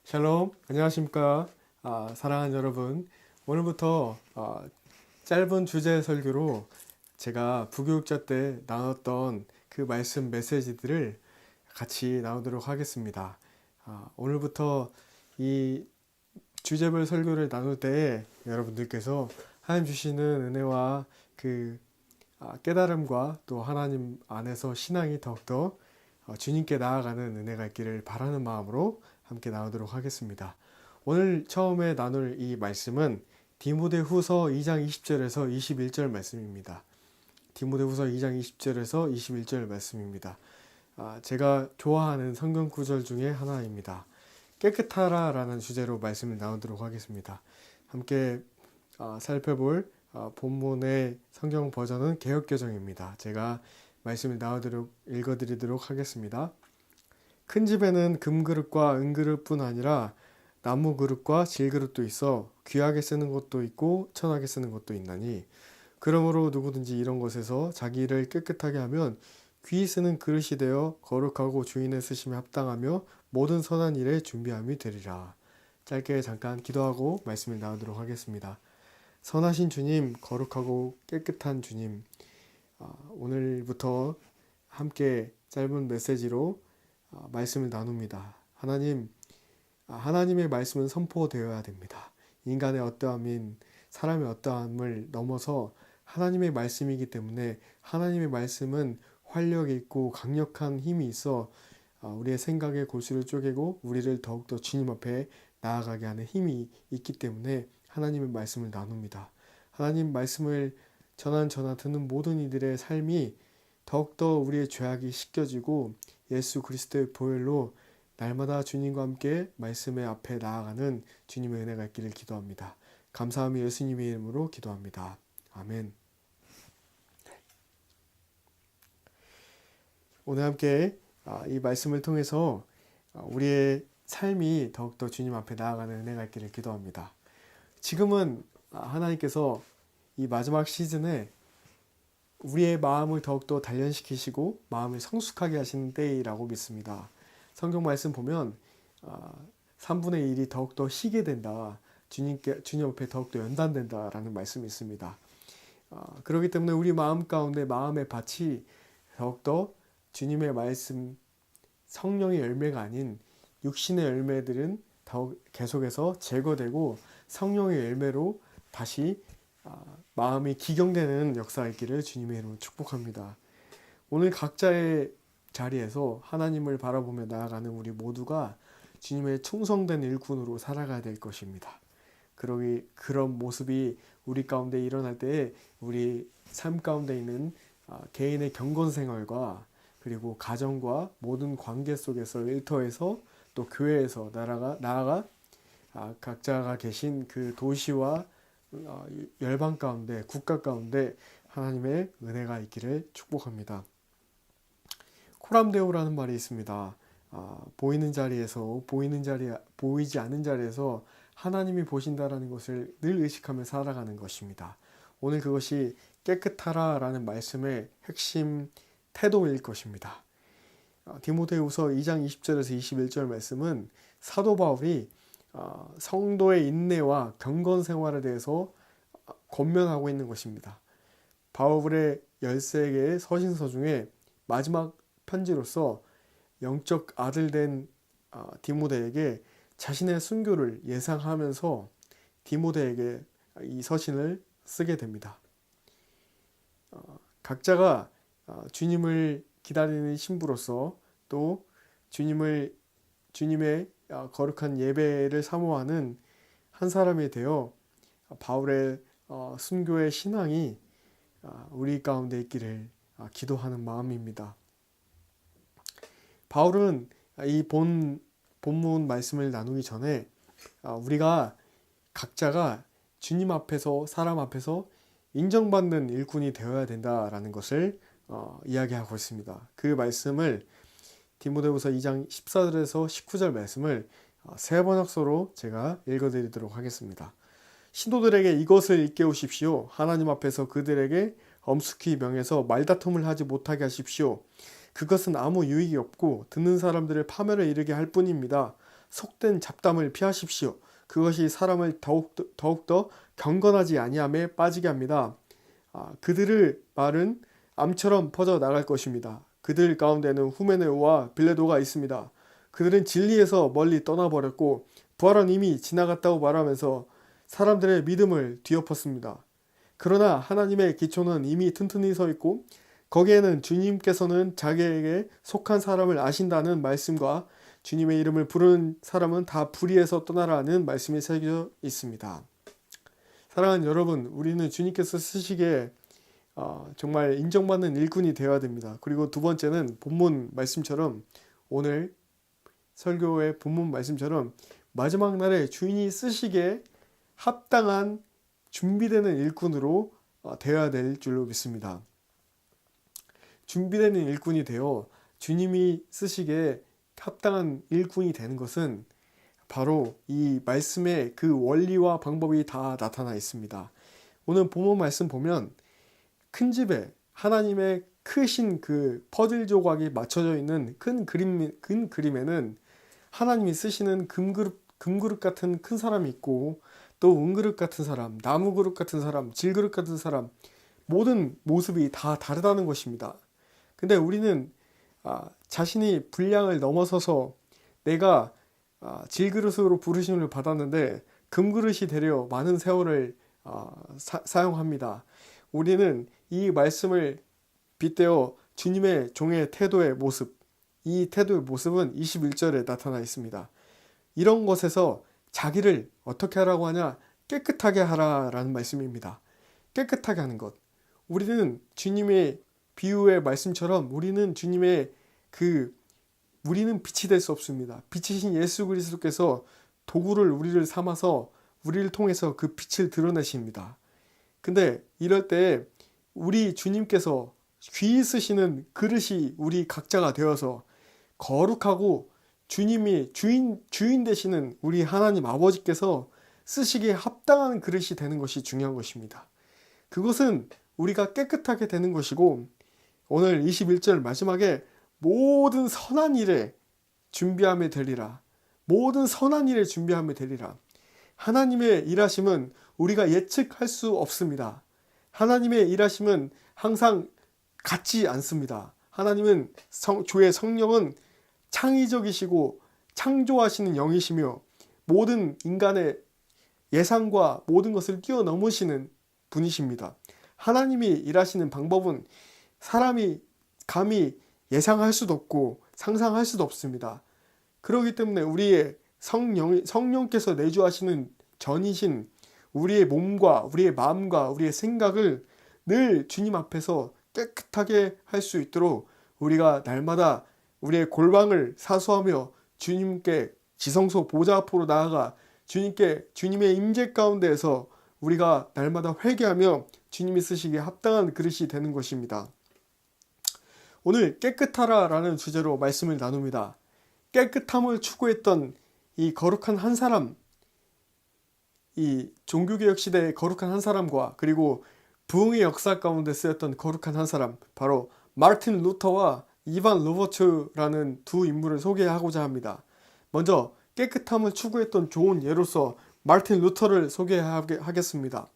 샬롬, 안녕하십니까? 사랑하는 여러분, 오늘부터 짧은 주제 설교로 제가 부교육자 때 나눴던 그 말씀 메시지들을 같이 나누도록 하겠습니다. 오늘부터 이 주제별 설교를 나눌 때에 여러분들께서 하나님 주시는 은혜와 그 깨달음과 또 하나님 안에서 신앙이 더욱더 주님께 나아가는 은혜가 있기를 바라는 마음으로 함께 나누도록 하겠습니다. 오늘 처음에 나눌 이 말씀은 디모데후서 2장 20절에서 21절 말씀입니다. 디모데후서 2장 20절에서 21절 말씀입니다. 제가 좋아하는 성경 구절 중에 하나입니다. 깨끗하라 라는 주제로 말씀을 나누도록 하겠습니다. 함께 살펴볼 본문의 성경 버전은 개역개정입니다. 제가 말씀을 읽어드리도록 하겠습니다. 큰 집에는 금그릇과 은그릇뿐 아니라 나무 그릇과 질그릇도 있어 귀하게 쓰는 것도 있고 천하게 쓰는 것도 있나니 그러므로 누구든지 이런 것에서 자기를 깨끗하게 하면 귀히 쓰는 그릇이 되어 거룩하고 주인의 쓰심에 합당하며 모든 선한 일에 준비함이 되리라. 짧게 잠깐 기도하고 말씀을 나누도록 하겠습니다. 선하신 주님, 거룩하고 깨끗한 주님, 오늘부터 함께 짧은 메시지로 말씀을 나눕니다. 하나님, 하나님의 말씀은 선포되어야 됩니다. 인간의 어떠함인 사람의 어떠함을 넘어서 하나님의 말씀이기 때문에 하나님의 말씀은 활력 있고 강력한 힘이 있어 우리의 생각의 골수를 쪼개고 우리를 더욱더 주님 앞에 나아가게 하는 힘이 있기 때문에 하나님의 말씀을 나눕니다. 하나님 말씀을 전한 듣는 모든 이들의 삶이 더욱더 우리의 죄악이 씻겨지고 예수 그리스도의 보혈로 날마다 주님과 함께 말씀의 앞에 나아가는 주님의 은혜가 있기를 기도합니다. 감사하며 예수님의 이름으로 기도합니다. 아멘. 오늘 함께 이 말씀을 통해서 우리의 삶이 더욱더 주님 앞에 나아가는 은혜가 있기를 기도합니다. 지금은 하나님께서 이 마지막 시즌에 우리의 마음을 더욱더 단련시키시고 마음을 성숙하게 하시는 때이라고 믿습니다. 성경 말씀 보면 3분의 1이 더욱더 희게 된다. 주님 앞에 더욱더 연단된다라는 말씀이 있습니다. 그렇기 때문에 우리 마음 가운데 마음의 밭이 더욱더 주님의 말씀 성령의 열매가 아닌 육신의 열매들은 더욱 계속해서 제거되고 성령의 열매로 다시 마음이 기경되는 역사가 있기를 주님의 이름으로 축복합니다. 오늘 각자의 자리에서 하나님을 바라보며 나아가는 우리 모두가 주님의 충성된 일꾼으로 살아가야 될 것입니다. 그런 모습이 우리 가운데 일어날 때에 우리 삶 가운데 있는 개인의 경건 생활과 그리고 가정과 모든 관계 속에서 일터에서 또 교회에서 나아가 각자가 계신 그 도시와 열방 가운데 국가 가운데 하나님의 은혜가 있기를 축복합니다. 코람데오라는 말이 있습니다. 보이지 않는 자리에서 하나님이 보신다라는 것을 늘 의식하며 살아가는 것입니다. 오늘 그것이 깨끗하라라는 말씀의 핵심 태도일 것입니다. 디모데후서 2장 20절에서 21절 말씀은 사도 바울이 성도의 인내와 경건 생활에 대해서 권면하고 있는 것입니다. 바울의 13개의 서신서 중에 마지막 편지로서 영적 아들 된 디모데에게 자신의 순교를 예상하면서 디모데에게 이 서신을 쓰게 됩니다. 각자가 주님을 기다리는 신부로서 또 주님의 거룩한 예배를 사모하는 한 사람이 되어 바울의 순교의 신앙이 우리 가운데 있기를 기도하는 마음입니다. 바울은 이 본문 말씀을 나누기 전에 우리가 각자가 주님 앞에서 사람 앞에서 인정받는 일꾼이 되어야 된다라는 것을 이야기하고 있습니다. 그 말씀을 디모데후서 2장 14절에서 19절 말씀을 세 번역서로 제가 읽어드리도록 하겠습니다. 신도들에게 이것을 일깨우십시오. 하나님 앞에서 그들에게 엄숙히 명해서 말다툼을 하지 못하게 하십시오. 그것은 아무 유익이 없고 듣는 사람들을 파멸에 이르게 할 뿐입니다. 속된 잡담을 피하십시오. 그것이 사람을 더욱더 경건하지 아니함에 빠지게 합니다. 그들의 말은 암처럼 퍼져 나갈 것입니다. 그들 가운데는 후메네오와 빌레도가 있습니다. 그들은 진리에서 멀리 떠나버렸고 부활은 이미 지나갔다고 말하면서 사람들의 믿음을 뒤엎었습니다. 그러나 하나님의 기초는 이미 튼튼히 서 있고 거기에는 주님께서는 자기에게 속한 사람을 아신다는 말씀과 주님의 이름을 부르는 사람은 다 불의에서 떠나라는 말씀이 새겨져 있습니다. 사랑하는 여러분, 우리는 주님께서 쓰시기에 정말 인정받는 일꾼이 되어야 됩니다. 그리고 두 번째는 본문 말씀처럼, 오늘 설교의 본문 말씀처럼 마지막 날에 주인이 쓰시기에 합당한 준비되는 일꾼으로 되어야 될 줄로 믿습니다. 준비되는 일꾼이 되어 주님이 쓰시기에 합당한 일꾼이 되는 것은 바로 이 말씀의 그 원리와 방법이 다 나타나 있습니다. 오늘 본문 말씀 보면 큰 집에 하나님의 크신 그 퍼즐 조각이 맞춰져 있는 큰 그림에는 하나님이 쓰시는 금그릇 같은 큰 사람이 있고 또 은그릇 같은 사람, 나무그릇 같은 사람, 질그릇 같은 사람, 모든 모습이 다 다르다는 것입니다. 근데 우리는 자신이 분량을 넘어서서 내가 질그릇으로 부르심을 받았는데 금그릇이 되려 많은 세월을 사용합니다. 우리는 이 말씀을 빗대어 주님의 종의 태도의 모습, 이 태도의 모습은 21절에 나타나 있습니다. 이런 것에서 자기를 어떻게 하라고 하냐? 깨끗하게 하라라는 말씀입니다. 깨끗하게 하는 것. 우리는 주님의 비유의 말씀처럼 우리는 우리는 빛이 될 수 없습니다. 빛이신 예수 그리스도께서 도구를 우리를 삼아서 우리를 통해서 그 빛을 드러내십니다. 근데 이럴 때 우리 주님께서 귀히 쓰시는 그릇이 우리 각자가 되어서 거룩하고 주님이 주인 되시는 우리 하나님 아버지께서 쓰시기에 합당한 그릇이 되는 것이 중요한 것입니다. 그것은 우리가 깨끗하게 되는 것이고, 오늘 21절 마지막에 모든 선한 일에 준비하며 되리라. 모든 선한 일에 준비하며 되리라. 하나님의 일하심은 우리가 예측할 수 없습니다. 하나님의 일하심은 항상 같지 않습니다. 하나님은 주의 성령은 창의적이시고 창조하시는 영이시며 모든 인간의 예상과 모든 것을 뛰어넘으시는 분이십니다. 하나님이 일하시는 방법은 사람이 감히 예상할 수도 없고 상상할 수도 없습니다. 그렇기 때문에 우리의 성령께서 내주하시는 전이신 우리의 몸과 우리의 마음과 우리의 생각을 늘 주님 앞에서 깨끗하게 할 수 있도록 우리가 날마다 우리의 골방을 사수하며 주님께 지성소 보좌 앞으로 나아가 주님의 임재 가운데에서 우리가 날마다 회개하며 주님이 쓰시기에 합당한 그릇이 되는 것입니다. 오늘 깨끗하라 라는 주제로 말씀을 나눕니다. 깨끗함을 추구했던 이 거룩한 한 사람, 이 종교개혁 시대의 거룩한 한 사람과 그리고 부흥의 역사 가운데 쓰였던 거룩한 한 사람, 바로 마르틴 루터와 이반 루버트라는 두 인물을 소개하고자 합니다. 먼저 깨끗함을 추구했던 좋은 예로서 마르틴 루터를 소개하겠습니다.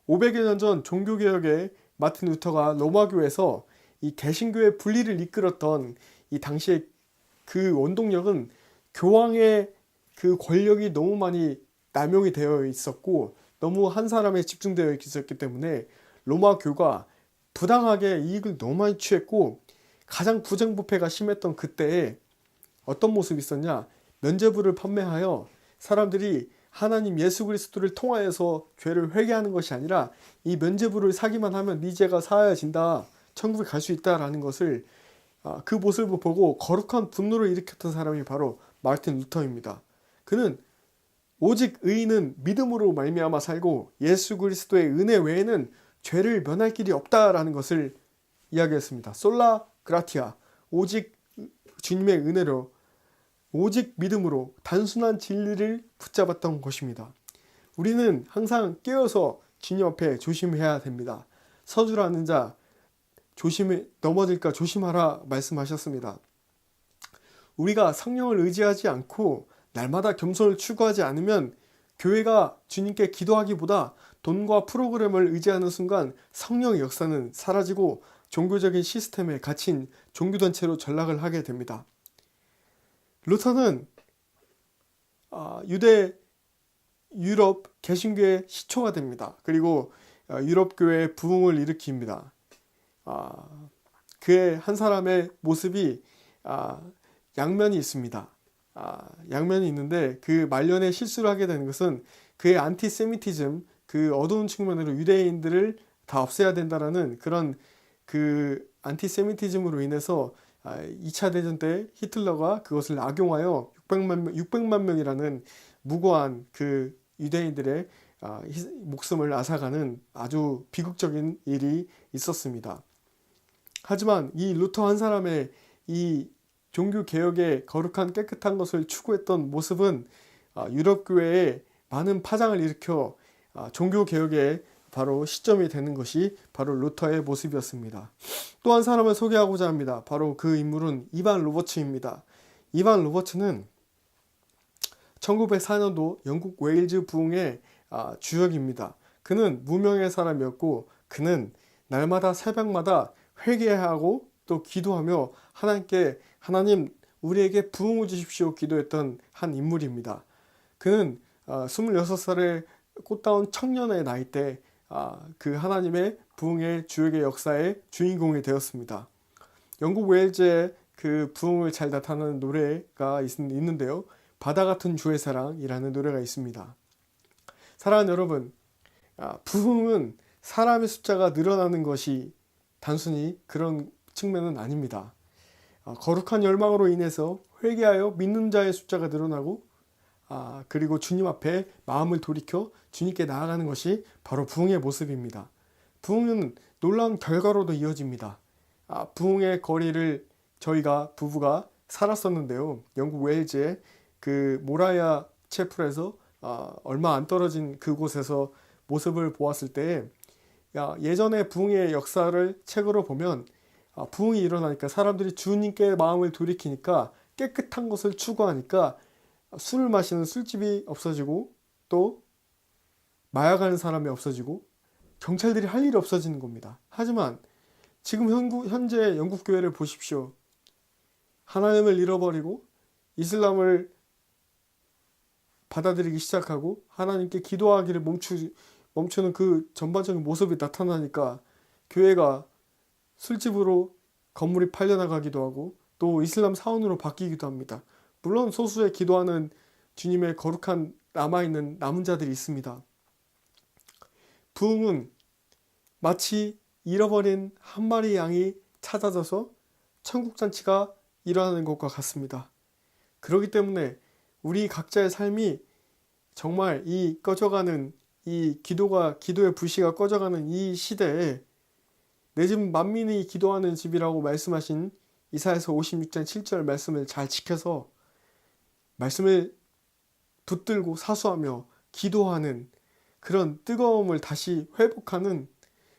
500여 년 전 종교개혁의 마르틴 루터가 로마교에서 이 개신교의 분리를 이끌었던 이 당시에 그 원동력은 교황의 그 권력이 너무 많이 남용이 되어 있었고 너무 한 사람에 집중되어 있었기 때문에 로마교가 부당하게 이익을 너무 많이 취했고 가장 부정부패가 심했던 그때에 어떤 모습이 있었냐? 면죄부를 판매하여 사람들이 하나님 예수 그리스도를 통하여서 죄를 회개하는 것이 아니라 이 면죄부를 사기만 하면 네 죄가 사하여진다, 천국에 갈 수 있다라는 것을 그 모습을 보고 거룩한 분노를 일으켰던 사람이 바로 마르틴 루터입니다. 그는 오직 의인은 믿음으로 말미암아 살고 예수 그리스도의 은혜 외에는 죄를 면할 길이 없다라는 것을 이야기했습니다. 솔라 그라티아, 오직 주님의 은혜로 오직 믿음으로 단순한 진리를 붙잡았던 것입니다. 우리는 항상 깨어서 주님 앞에 조심해야 됩니다. 서주라는 자 넘어질까 조심하라 말씀하셨습니다. 우리가 성령을 의지하지 않고 날마다 겸손을 추구하지 않으면 교회가 주님께 기도하기보다 돈과 프로그램을 의지하는 순간 성령의 역사는 사라지고 종교적인 시스템에 갇힌 종교단체로 전락을 하게 됩니다. 루터는 유럽 개신교의 시초가 됩니다. 그리고 유럽 교회의 부흥을 일으킵니다. 그의 한 사람의 모습이 양면이 있습니다. 양면이 있는데 그 말년에 실수를 하게 되는 것은 그의 안티세미티즘, 그 어두운 측면으로 유대인들을 다 없애야 된다라는 그런 그 안티세미티즘으로 인해서 2차 대전 때 히틀러가 그것을 악용하여 600만 명이라는 무고한 그 유대인들의 목숨을 앗아가는 아주 비극적인 일이 있었습니다. 하지만 이 루터 한 사람의 이 종교개혁의 거룩한 깨끗한 것을 추구했던 모습은 유럽 교회에 많은 파장을 일으켜 종교개혁의 바로 시점이 되는 것이 바로 루터의 모습이었습니다. 또 한 사람을 소개하고자 합니다. 바로 그 인물은 이반 로버츠입니다. 이반 로버츠는 1904년도 영국 웨일즈 부흥의 주역입니다. 그는 무명의 사람이었고 그는 날마다 새벽마다 회개하고 또 기도하며 하나님께 하나님 우리에게 부흥을 주십시오 기도했던 한 인물입니다. 그는 26살의 꽃다운 청년의 나이 때 그 하나님의 부흥의 주역의 역사의 주인공이 되었습니다. 영국 웨일즈의 그 부흥을 잘 나타내는 노래가 있는데요. 바다 같은 주의 사랑이라는 노래가 있습니다. 사랑하는 여러분, 부흥은 사람의 숫자가 늘어나는 것이 단순히 그런 측면은 아닙니다. 거룩한 열망으로 인해서 회개하여 믿는 자의 숫자가 늘어나고 그리고 주님 앞에 마음을 돌이켜 주님께 나아가는 것이 바로 부흥의 모습입니다. 부흥은 놀라운 결과로도 이어집니다. 부흥의 거리를 저희가 부부가 살았었는데요. 영국 웨일즈의 그 모라야 채플에서 얼마 안 떨어진 그곳에서 모습을 보았을 때 예전의 부흥의 역사를 책으로 보면 부흥이 일어나니까 사람들이 주님께 마음을 돌이키니까 깨끗한 것을 추구하니까 술을 마시는 술집이 없어지고 또 마약하는 사람이 없어지고 경찰들이 할 일이 없어지는 겁니다. 하지만 지금 현재 영국 교회를 보십시오. 하나님을 잃어버리고 이슬람을 받아들이기 시작하고 하나님께 기도하기를 멈추는 그 전반적인 모습이 나타나니까 교회가 술집으로 건물이 팔려나가기도 하고 또 이슬람 사원으로 바뀌기도 합니다. 물론 소수의 기도하는 주님의 거룩한 남아있는 남은 자들이 있습니다. 부흥은 마치 잃어버린 한 마리 양이 찾아져서 천국잔치가 일어나는 것과 같습니다. 그렇기 때문에 우리 각자의 삶이 정말 이 꺼져가는 이 기도의 불씨가 꺼져가는 이 시대에 내 집 만민이 기도하는 집이라고 말씀하신 이사야서 56장 7절 말씀을 잘 지켜서 말씀을 붙들고 사수하며 기도하는 그런 뜨거움을 다시 회복하는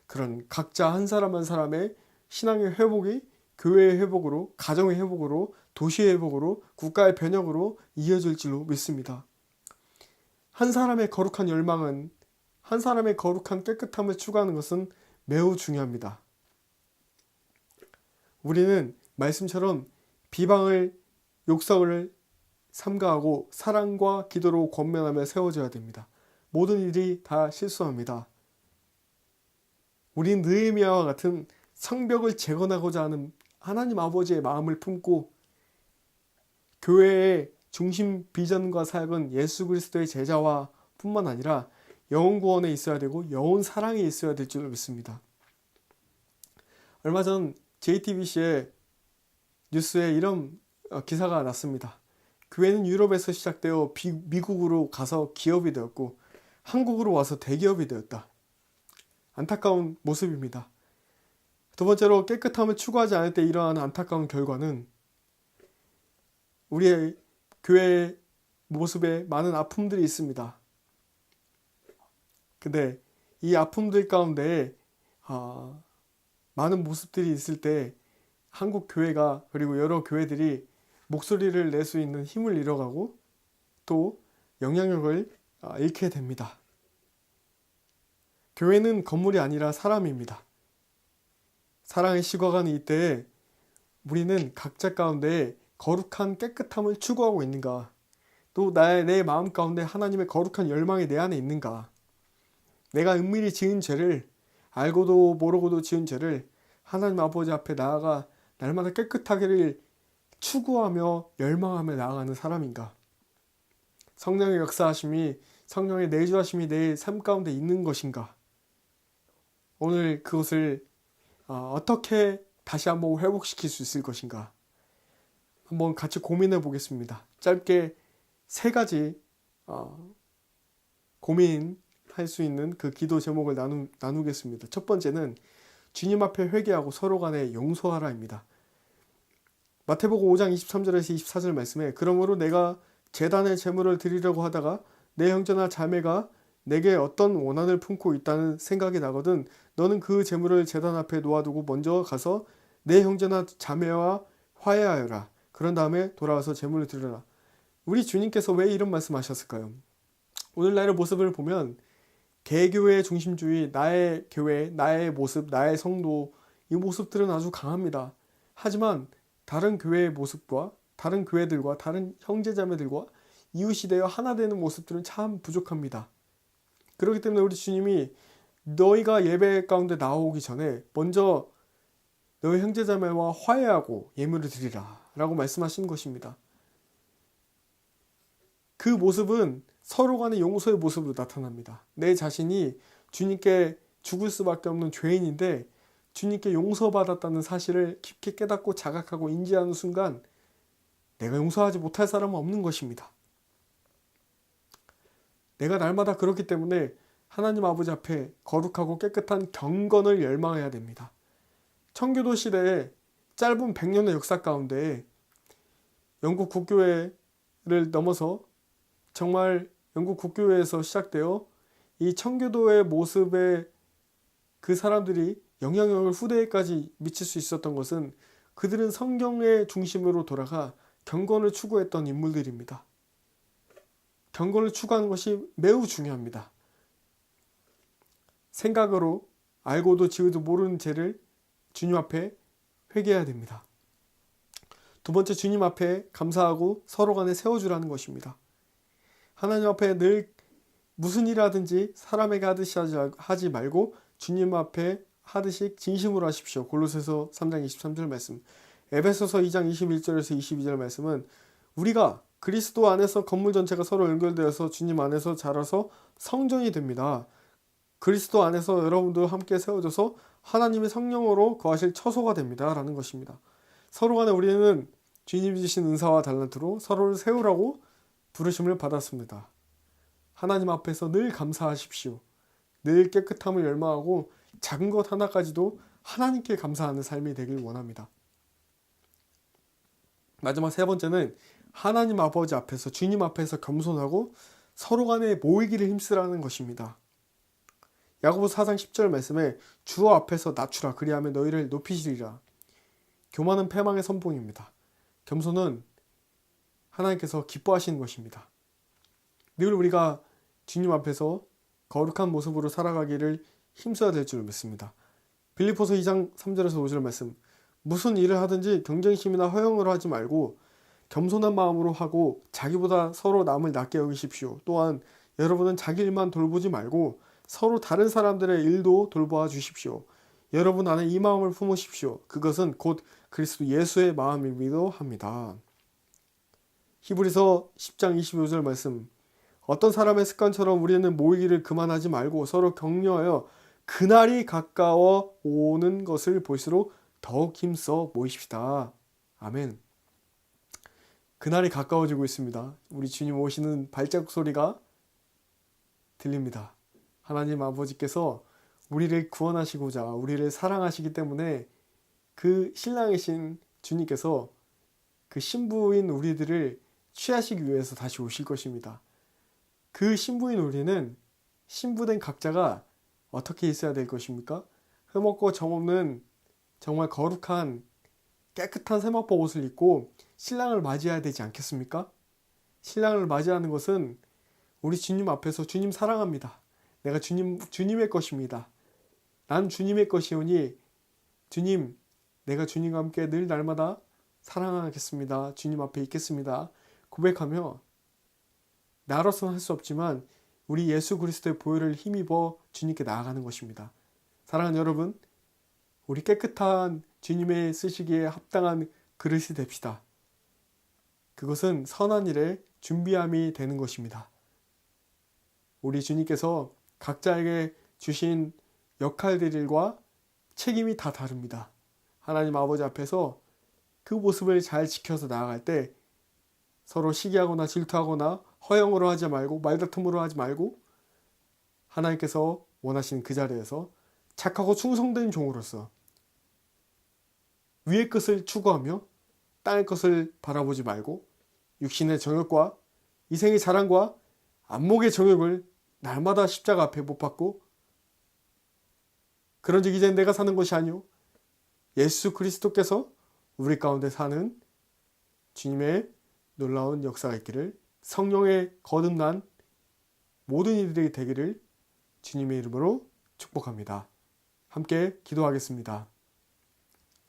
그런 각자 한 사람 한 사람의 신앙의 회복이 교회의 회복으로, 가정의 회복으로, 도시의 회복으로, 국가의 변혁으로 이어질 줄로 믿습니다. 한 사람의 거룩한 열망은, 한 사람의 거룩한 깨끗함을 추구하는 것은 매우 중요합니다. 우리는 말씀처럼 비방을, 욕설을 삼가하고 사랑과 기도로 권면하며 세워져야 됩니다. 모든 일이 다 실수합니다. 우린 느헤미야와 같은 성벽을 재건하고자 하는 하나님 아버지의 마음을 품고 교회의 중심 비전과 사역은 예수 그리스도의 제자와 뿐만 아니라 영혼 구원에 있어야 되고 영혼 사랑에 있어야 될 줄 믿습니다. 얼마 전 JTBC의 뉴스에 이런 기사가 났습니다. 교회는 유럽에서 시작되어 미국으로 가서 기업이 되었고 한국으로 와서 대기업이 되었다. 안타까운 모습입니다. 두 번째로 깨끗함을 추구하지 않을 때 일어나는 안타까운 결과는 우리의 교회의 모습에 많은 아픔들이 있습니다. 근데 이 아픔들 가운데 많은 모습들이 있을 때 한국 교회가 그리고 여러 교회들이 목소리를 낼 수 있는 힘을 잃어가고 모습도 영향력을 잃게 됩니다. 교회는 건물이 아니라 사람입니다. 사랑의 식어가는 이때에 우리는 각자 가운데 거룩한 깨끗함을 추구하고 있는가? 또 내 마음 가운데 하나님의 거룩한 열망이 내 안에 있는가? 내가 은밀히 지은 죄를, 알고도 모르고도 지은 죄를 하나님 아버지 앞에 나아가 날마다 깨끗하기를 추구하며 열망하며 나아가는 사람인가? 성령의 역사하심이, 성령의 내주하심이 내 삶 가운데 있는 것인가? 오늘 그것을 어떻게 다시 한번 회복시킬 수 있을 것인가? 한번 같이 고민해 보겠습니다. 짧게 3가지 고민할 수 있는 그 기도 제목을 나누겠습니다. 첫 번째는 주님 앞에 회개하고 서로 간에 용서하라입니다. 마태복음 5장 23절에서 24절 말씀에 그러므로 내가 제단에 제물을 드리려고 하다가 내 형제나 자매가 내게 어떤 원한을 품고 있다는 생각이 나거든 너는 그 제물을 제단 앞에 놓아두고 먼저 가서 내 형제나 자매와 화해하여라. 그런 다음에 돌아와서 제물을 드려라. 우리 주님께서 왜 이런 말씀하셨을까요? 오늘날의 모습을 보면 개교의 중심주의, 나의 교회, 나의 모습, 나의 성도 이 모습들은 아주 강합니다. 하지만 다른 교회의 모습과 다른 교회들과 다른 형제자매들과 이웃이 되어 하나 되는 모습들은 참 부족합니다. 그렇기 때문에 우리 주님이 너희가 예배 가운데 나오기 전에 먼저 너희 형제자매와 화해하고 예물을 드리라 라고 말씀하신 것입니다. 그 모습은 서로 간의 용서의 모습으로 나타납니다. 내 자신이 주님께 죽을 수밖에 없는 죄인인데 주님께 용서받았다는 사실을 깊게 깨닫고 자각하고 인지하는 순간 내가 용서하지 못할 사람은 없는 것입니다. 내가 날마다 그렇기 때문에 하나님 아버지 앞에 거룩하고 깨끗한 경건을 열망해야 됩니다. 청교도 시대에 짧은 100년의 역사 가운데 영국 국교회를 넘어서 정말 영국 국교회에서 시작되어 이 청교도의 모습에 그 사람들이 영향력을 후대에까지 미칠 수 있었던 것은 그들은 성경의 중심으로 돌아가 경건을 추구했던 인물들입니다. 경건을 추구하는 것이 매우 중요합니다. 생각으로 알고도 지어도 모르는 죄를 주님 앞에 회개해야 됩니다. 두 번째, 주님 앞에 감사하고 서로 간에 세워주라는 것입니다. 하나님 앞에 늘 무슨 일을 하든지 사람에게 하듯이 하지 말고 주님 앞에 하듯이 진심으로 하십시오. 골로새서 3장 23절 말씀, 에베소서 2장 21절에서 22절 말씀은 우리가 그리스도 안에서 건물 전체가 서로 연결되어서 주님 안에서 자라서 성전이 됩니다. 그리스도 안에서 여러분도 함께 세워져서 하나님의 성령으로 거하실 처소가 됩니다 라는 것입니다. 서로 간에 우리는 주님이 주신 은사와 달란트로 서로를 세우라고 부르심을 받았습니다. 하나님 앞에서 늘 감사하십시오. 늘 깨끗함을 열망하고 작은 것 하나까지도 하나님께 감사하는 삶이 되길 원합니다. 마지막 3번째는 하나님 아버지 앞에서, 주님 앞에서 겸손하고 서로 간에 모이기를 힘쓰라는 것입니다. 야고보서 4장 10절 말씀에 주 앞에서 낮추라 그리하면 너희를 높이시리라. 교만은 패망의 선봉입니다. 겸손은 하나님께서 기뻐하시는 것입니다. 늘 우리가 주님 앞에서 거룩한 모습으로 살아가기를 힘써야 될 줄 믿습니다. 빌립보서 2장 3절에서 5절 말씀, 무슨 일을 하든지 경쟁심이나 허영으로 하지 말고 겸손한 마음으로 하고 자기보다 서로 남을 낮게 여기십시오. 또한 여러분은 자기 일만 돌보지 말고 서로 다른 사람들의 일도 돌보아 주십시오. 여러분 안에 이 마음을 품으십시오. 그것은 곧 그리스도 예수의 마음이기도 합니다. 히브리서 10장 25절 말씀, 어떤 사람의 습관처럼 우리는 모이기를 그만하지 말고 서로 격려하여 그날이 가까워 오는 것을 볼수록 더욱 힘써 모이십시다. 아멘. 그날이 가까워지고 있습니다. 우리 주님 오시는 발자국 소리가 들립니다. 하나님 아버지께서 우리를 구원하시고자 우리를 사랑하시기 때문에 그 신랑이신 주님께서 그 신부인 우리들을 취하시기 위해서 다시 오실 것입니다. 그 신부인 우리는 신부된 각자가 어떻게 있어야 될 것입니까? 흠없고 점없는 정말 거룩한 깨끗한 세마포 옷을 입고 신랑을 맞이해야 되지 않겠습니까? 신랑을 맞이하는 것은 우리 주님 앞에서 주님 사랑합니다. 내가 주님의 것입니다. 난 주님의 것이오니 주님, 내가 주님과 함께 늘 날마다 사랑하겠습니다. 주님 앞에 있겠습니다. 고백하며 나로서는 할 수 없지만 우리 예수 그리스도의 보혈을 힘입어 주님께 나아가는 것입니다. 사랑하는 여러분, 우리 깨끗한 주님의 쓰시기에 합당한 그릇이 됩시다. 그것은 선한 일에 준비함이 되는 것입니다. 우리 주님께서 각자에게 주신 역할들과 책임이 다 다릅니다. 하나님 아버지 앞에서 그 모습을 잘 지켜서 나아갈 때 서로 시기하거나 질투하거나 허영으로 하지 말고 말다툼으로 하지 말고 하나님께서 원하시는 그 자리에서 착하고 충성된 종으로서 위의 것을 추구하며 땅의 것을 바라보지 말고 육신의 정욕과 이생의 자랑과 안목의 정욕을 날마다 십자가 앞에 못 박고 그런즉 이제 내가 사는 것이 아니오 예수 그리스도께서 우리 가운데 사는 주님의 놀라운 역사가 있기를 성령의 거듭난 모든 이들이 되기를 주님의 이름으로 축복합니다. 함께 기도하겠습니다.